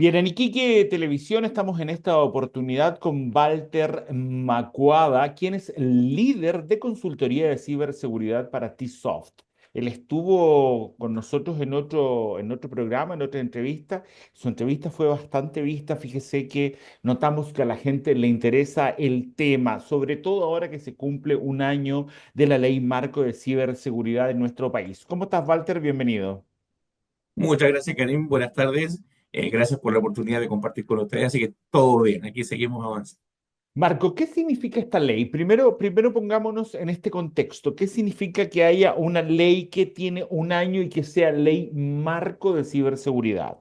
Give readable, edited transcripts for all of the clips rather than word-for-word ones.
Bien, en Iquique Televisión estamos en esta oportunidad con Walter Macuada, quien es el líder de consultoría de ciberseguridad para Tsoft. Él estuvo con nosotros en otro programa, en otra entrevista. Su entrevista fue bastante vista. Fíjese que notamos que a la gente le interesa el tema, sobre todo ahora que se cumple un año de la ley marco de ciberseguridad en nuestro país. ¿Cómo estás, Walter? Bienvenido. Muchas gracias, Karim. Buenas tardes. Gracias por la oportunidad de compartir con ustedes. Así que todo bien, aquí seguimos avanzando. Marco, ¿qué significa esta ley? Primero pongámonos en este contexto. ¿Qué significa que haya una ley que tiene un año y que sea ley marco de ciberseguridad?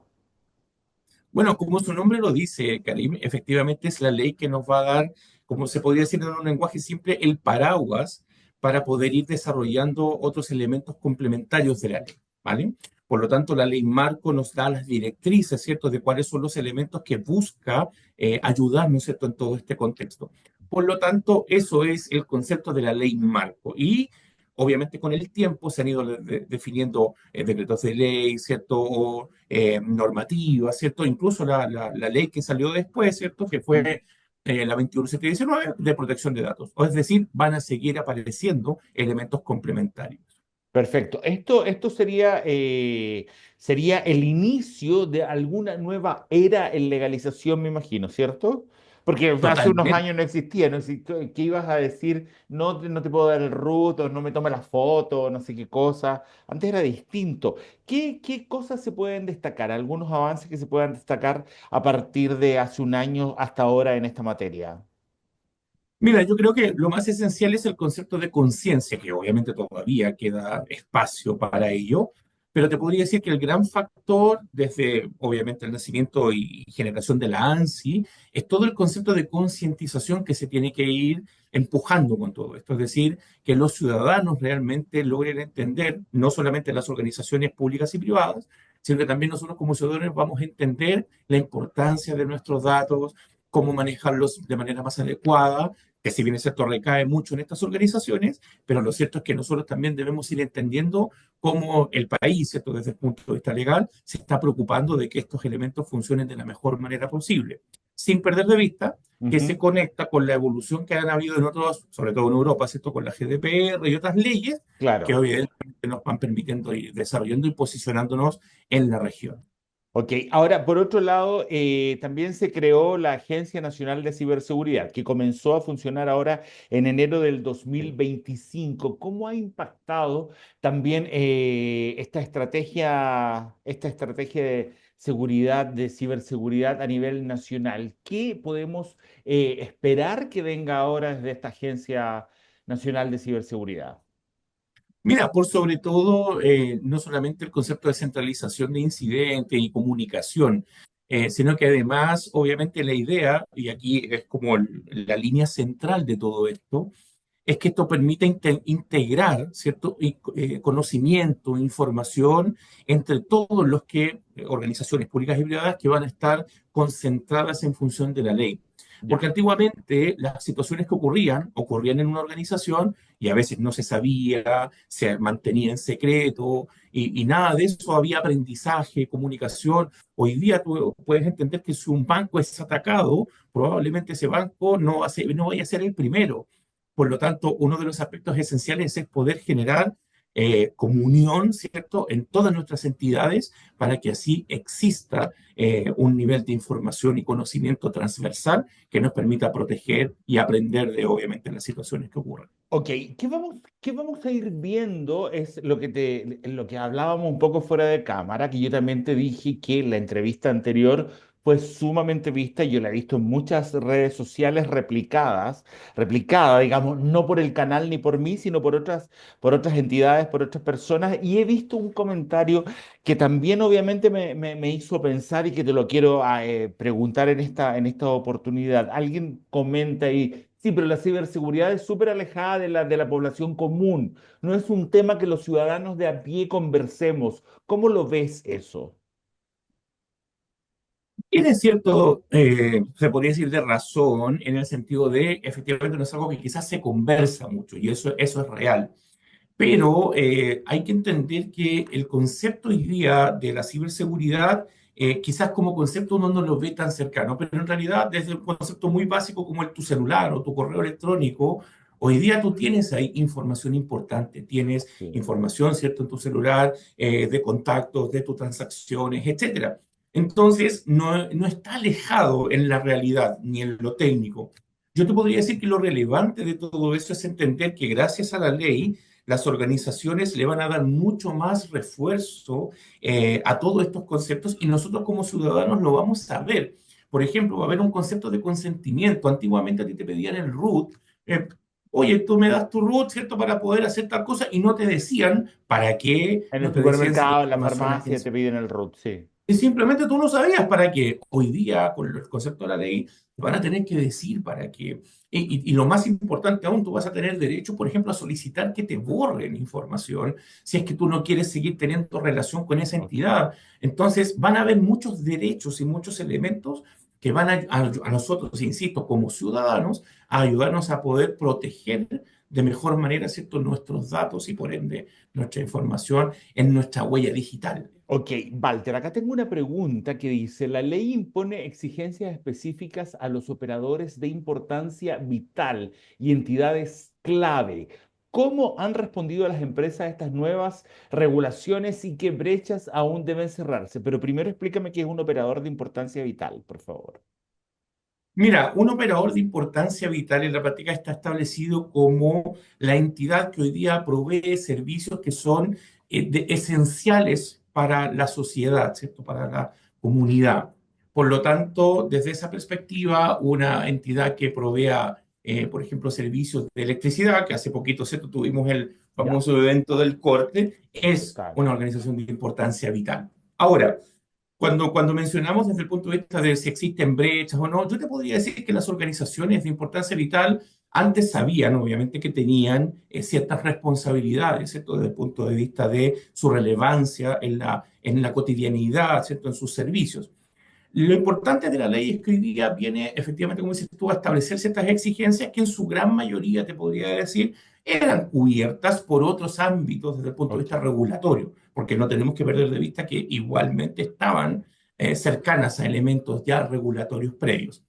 Bueno, como su nombre lo dice, Karim, efectivamente es la ley que nos va a dar, como se podría decir en un lenguaje simple, el paraguas para poder ir desarrollando otros elementos complementarios de la ley, ¿vale? Por lo tanto, la ley marco nos da las directrices, ¿cierto?, de cuáles son los elementos que busca ayudarnos, ¿cierto?, en todo este contexto. Por lo tanto, eso es el concepto de la ley marco. Y obviamente con el tiempo se han ido definiendo decretos de ley, ¿cierto? O normativas, ¿cierto? Incluso la ley que salió después, ¿cierto? Que fue la 21719 de protección de datos. O es decir, van a seguir apareciendo elementos complementarios. Perfecto. Esto sería el inicio de alguna nueva era en legalización, me imagino, ¿cierto? Porque hace unos Totalmente. años no existía, ¿no? ¿Qué ibas a decir? No, no te puedo dar el root, o no me tome la foto, no sé qué cosa. Antes era distinto. ¿Qué cosas se pueden destacar? ¿Algunos avances que se puedan destacar a partir de hace un año hasta ahora en esta materia? Mira, yo creo que lo más esencial es el concepto de conciencia, que obviamente todavía queda espacio para ello, pero te podría decir que el gran factor desde obviamente el nacimiento y generación de la ANSI es todo el concepto de concientización que se tiene que ir empujando con todo esto, es decir, que los ciudadanos realmente logren entender, no solamente las organizaciones públicas y privadas, sino que también nosotros como ciudadanos vamos a entender la importancia de nuestros datos, cómo manejarlos de manera más adecuada, que si bien es cierto recae mucho en estas organizaciones, pero lo cierto es que nosotros también debemos ir entendiendo cómo el país, ¿cierto? Desde el punto de vista legal, se está preocupando de que estos elementos funcionen de la mejor manera posible, sin perder de vista que se Ujú. conecta con la evolución que han habido en otros, sobre todo en Europa, ¿cierto? Con la GDPR y otras leyes que Claro. obviamente nos van permitiendo ir desarrollando y posicionándonos en la región. Ok, ahora por otro lado, también se creó la Agencia Nacional de Ciberseguridad, que comenzó a funcionar ahora en enero del 2025. ¿Cómo ha impactado también esta estrategia de seguridad, de ciberseguridad a nivel nacional? ¿Qué podemos esperar que venga ahora desde esta Agencia Nacional de Ciberseguridad? Mira, por sobre todo, no solamente el concepto de centralización de incidentes y comunicación, sino que además, obviamente, la idea, y aquí es como la línea central de todo esto, es que esto permite integrar, ¿cierto? Conocimiento, información entre todos los que, organizaciones públicas y privadas que van a estar concentradas en función de la ley. Porque Ya. antiguamente las situaciones que ocurrían en una organización y a veces no se sabía, se mantenía en secreto y nada de eso, había aprendizaje, comunicación. Hoy día tú puedes entender que si un banco es atacado, probablemente ese banco no vaya a ser el primero. Por lo tanto, uno de los aspectos esenciales es poder generar comunión, ¿cierto?, en todas nuestras entidades para que así exista un nivel de información y conocimiento transversal que nos permita proteger y aprender de, obviamente, las situaciones que ocurren. Ok, ¿qué vamos a ir viendo? Es lo que hablábamos un poco fuera de cámara, que yo también te dije que la entrevista anterior fue sumamente vista, y yo la he visto en muchas redes sociales replicada, digamos, no por el canal ni por mí, sino por otras entidades, por otras personas, y he visto un comentario que también obviamente me hizo pensar y que te lo quiero preguntar en esta oportunidad. Alguien comenta ahí. Sí, pero la ciberseguridad es súper alejada de la población común. No es un tema que los ciudadanos de a pie conversemos. ¿Cómo lo ves eso? Tiene cierto, se podría decir, de razón en el sentido de, efectivamente, no es algo que quizás se conversa mucho y eso es real. Pero hay que entender que el concepto hoy día de la ciberseguridad quizás como concepto uno no lo ve tan cercano, pero en realidad desde un concepto muy básico como tu celular o tu correo electrónico, hoy día tú tienes ahí información importante, tienes Sí. información, ¿cierto?, en tu celular, de contactos, de tus transacciones, etcétera. Entonces, no está alejado en la realidad ni en lo técnico. Yo te podría decir que lo relevante de todo eso es entender que gracias a la ley, las organizaciones le van a dar mucho más refuerzo a todos estos conceptos y nosotros como ciudadanos lo vamos a ver. Por ejemplo, va a haber un concepto de consentimiento. Antiguamente a ti te pedían el root. Oye, tú me das tu root, ¿cierto?, para poder hacer tal cosa y no te decían para qué, En no el te decían si la supermercado, en la información es farmacia te piden el RUT, sí. y simplemente tú no sabías para qué. Hoy día, con el concepto de la ley, te van a tener que decir para qué. Y lo más importante aún, tú vas a tener derecho, por ejemplo, a solicitar que te borren información si es que tú no quieres seguir teniendo relación con esa Ok. entidad. Entonces, van a haber muchos derechos y muchos elementos que van a nosotros, insisto, como ciudadanos, a ayudarnos a poder proteger de mejor manera, ¿cierto?, nuestros datos y, por ende, nuestra información en nuestra huella digital. Ok, Walter, acá tengo una pregunta que dice, la ley impone exigencias específicas a los operadores de importancia vital y entidades clave. ¿Cómo han respondido las empresas a estas nuevas regulaciones y qué brechas aún deben cerrarse? Pero primero explícame qué es un operador de importancia vital, por favor. Mira, un operador de importancia vital en la práctica está establecido como la entidad que hoy día provee servicios que son esenciales para la sociedad, ¿cierto? Para la comunidad. Por lo tanto, desde esa perspectiva, una entidad que provea, por ejemplo, servicios de electricidad, que hace poquito, ¿cierto?, tuvimos el Ya, famoso evento del corte, es total. una organización de importancia vital. Ahora, cuando mencionamos desde el punto de vista de si existen brechas o no, yo te podría decir que las organizaciones de importancia vital antes sabían, obviamente, que tenían ciertas responsabilidades, ¿cierto?, desde el punto de vista de su relevancia en la cotidianidad, ¿cierto?, en sus servicios. Lo importante de la ley es que hoy día viene, efectivamente, como dices tú, a establecer ciertas exigencias que en su gran mayoría, te podría decir, eran cubiertas por otros ámbitos desde el punto de Ok. vista regulatorio, porque no tenemos que perder de vista que igualmente estaban cercanas a elementos ya regulatorios previos.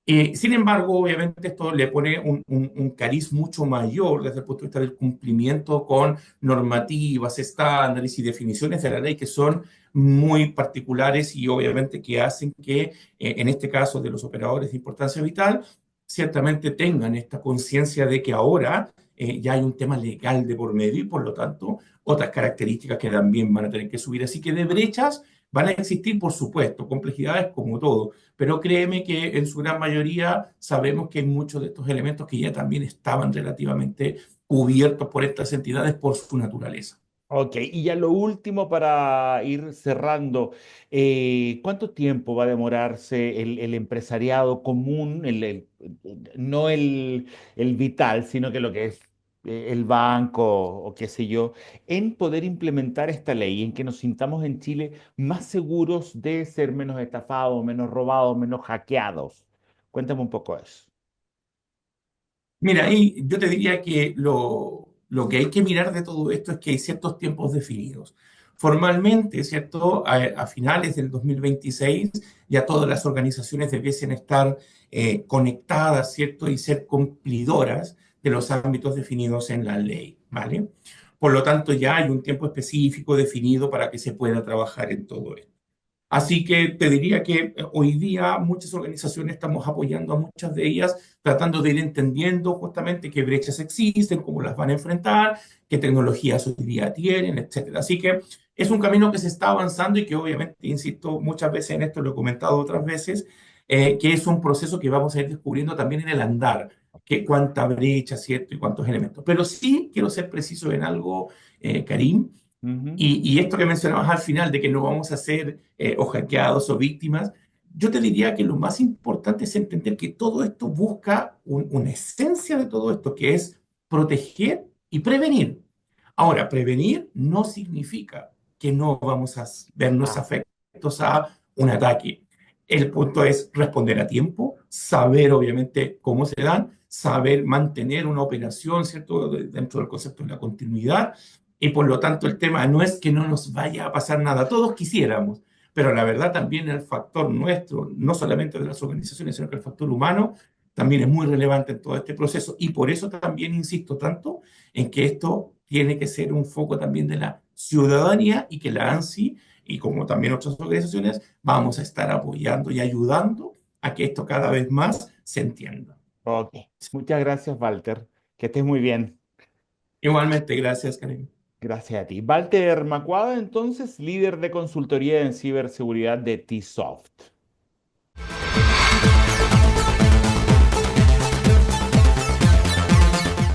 Sin embargo, obviamente esto le pone un cariz mucho mayor desde el punto de vista del cumplimiento con normativas, estándares y definiciones de la ley que son muy particulares y obviamente que hacen que, en este caso de los operadores de importancia vital, ciertamente tengan esta conciencia de que ahora ya hay un tema legal de por medio y por lo tanto otras características que también van a tener que subir. Así que de brechas van a existir, por supuesto, complejidades como todo, pero créeme que en su gran mayoría sabemos que hay muchos de estos elementos que ya también estaban relativamente cubiertos por estas entidades por su naturaleza. Ok, y ya lo último para ir cerrando, ¿cuánto tiempo va a demorarse el empresariado común, no el vital, sino que lo que es el banco o qué sé yo, en poder implementar esta ley, en que nos sintamos en Chile más seguros de ser menos estafados, menos robados, menos hackeados? Cuéntame un poco eso. Mira, y yo te diría que lo que hay que mirar de todo esto es que hay ciertos tiempos definidos. Formalmente, ¿cierto? A finales del 2026 ya todas las organizaciones debiesen estar conectadas, ¿cierto? Y ser cumplidoras de los ámbitos definidos en la ley, ¿vale? Por lo tanto, ya hay un tiempo específico definido para que se pueda trabajar en todo esto. Así que te diría que hoy día muchas organizaciones estamos apoyando a muchas de ellas, tratando de ir entendiendo justamente qué brechas existen, cómo las van a enfrentar, qué tecnologías hoy día tienen, etcétera. Así que es un camino que se está avanzando y que obviamente, insisto, muchas veces en esto lo he comentado otras veces, que es un proceso que vamos a ir descubriendo también en el andar, que cuánta brecha, ¿cierto? Y cuántos elementos. Pero sí quiero ser preciso en algo, Karim. Ujú. Y esto que mencionabas al final de que no vamos a ser o hackeados o víctimas, yo te diría que lo más importante es entender que todo esto busca una esencia de todo esto, que es proteger y prevenir. Ahora, prevenir no significa que no vamos a vernos Ah, afectos a un ataque. El punto es responder a tiempo, saber obviamente cómo se dan, saber mantener una operación, ¿cierto?, dentro del concepto de la continuidad y por lo tanto el tema no es que no nos vaya a pasar nada, todos quisiéramos, pero la verdad también el factor nuestro, no solamente de las organizaciones, sino que el factor humano, también es muy relevante en todo este proceso. Y por eso también insisto tanto en que esto tiene que ser un foco también de la ciudadanía y que la ANSI y como también otras organizaciones vamos a estar apoyando y ayudando a que esto cada vez más se entienda. Ok, muchas gracias, Walter. Que estés muy bien. Igualmente, gracias, Karen. Gracias a ti. Walter Macuada, entonces, líder de consultoría en ciberseguridad de Tsoft.